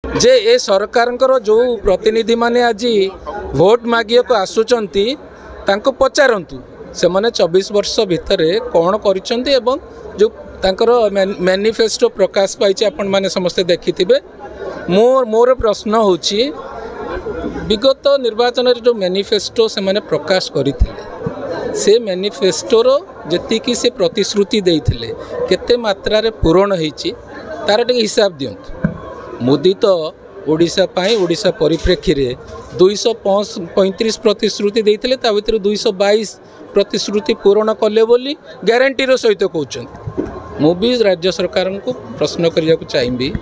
जे ए सरकार जो प्रतिनिधि माने आज भोट मागिया को आसुचंती तांको पचारंतु से माने 24 वर्ष भितर कौन करिसेंती एवं जो तांकर मैनिफेस्टो प्रकाश पाई आपण माने समस्त देखिथिबे। मोर प्रश्न होची विगत निर्वाचन जो मैनिफेस्टो से माने प्रकाश करथिले से मैनिफेस्टोर जति से प्रतिश्रुति देइथिले केते मात्रा रे पूरण होईची तार टिके हिसाब दियंतु। मोदी तो ओडिशा पाई ओडिशा परिप्रेक्षी रे 235 प्रतिश्रुति देइथिले ता भितर 222 प्रतिश्रुति पूरण कले बोली ग्यारंटीर सहित कहउछन। मु भी राज्य सरकार को प्रश्न करिया को चाहिबी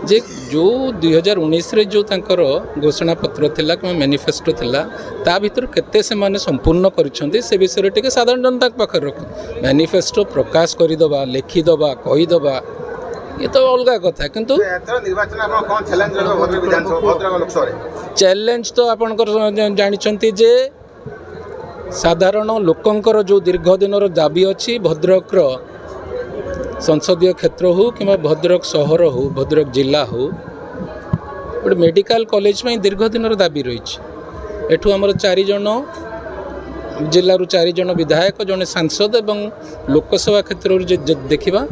जे जो 2019 रे जो तांकर घोषणा पत्र थिला कि मैनिफेस्टो थिला ता भितर केते से माने संपूर्ण करिसंती से विषय टिके साधारण जनता पाखर रख मैनिफेस्टो प्रकाश करिदबा लिखिदबा कहिदबा ये तो अलग कथा किंतु चैलेंज तो आपनकर जानिछंती जे साधारण लोकंकर जो दीर्घ दिनर दाबी अच्छी भद्रक संसदीय क्षेत्र हो कि भद्रक सहर हो भद्रक जिला हो गोटे मेडिकल कॉलेज में दीर्घ दिन दाबी रही एठू आमर 4 जन जिलूर 4 जन विधायक जड़े सांसद एवं लोकसभा क्षेत्र देखा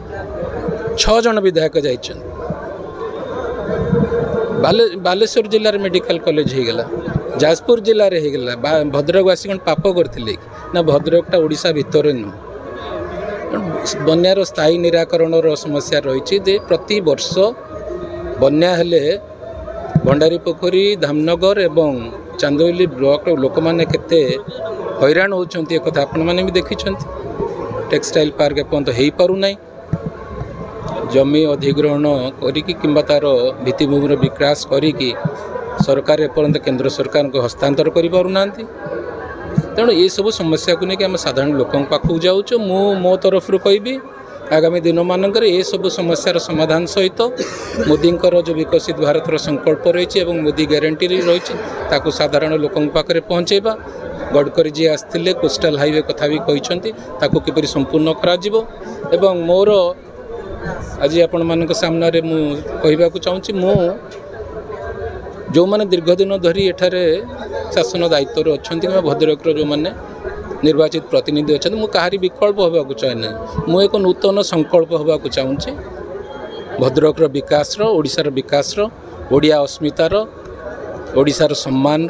6 जन विधायक जाइछन। बालेश्वर जिले मेडिकल कॉलेज हो गला जाजपुर जिले में हो गला भद्रकवासी कौन पाप करते ना भद्रकटा ओडिशा भितर नुह बन्यार स्थायी निराकरण समस्या रही प्रति वर्ष बन्या हेले भंडारी पोखरी धामनगर एवं चांदोली ब्लॉक लोक मैंने केते हैरान होती एक कथा आपण मैंने भी देखी टेक्सटाइल पार्क एपर्यंत हो पारना जमी अधिग्रहण करी तार भित्तिभूमि विकास करी सरकार एपर्यंत केंद्र सरकार को हस्तांतर कर पारना तेणु ये सब समस्या को लेकिन आम साधारण लोकों पाखक जाऊँ मो तरफ कहि आगामी दिन मानक ये सब समस्यार समाधान सहित मोदी जो विकसित भारत संकल्प रही मोदी ग्यारंटी रही साधारण लोकों पाखे पहुँचेबा। गडकरी जी आसते कोस्टाल हाईवे कथा भी कहते किपर संपूर्ण करा मोर आज आपण मान सामने मुझे चाहूँगी मु जो मैंने दीर्घ दिन धरी एठारे शासन दायित्व अच्छा भद्रक जो मैंने निर्वाचित प्रतिनिधि अच्छा मुझे कहारी विकल्प होगा चाहे ना मु एक नूतन संकल्प होगा चाहूँगी भद्रक विकास ओडिशार विकास ओडिया अस्मितार ओडिशार सम्मान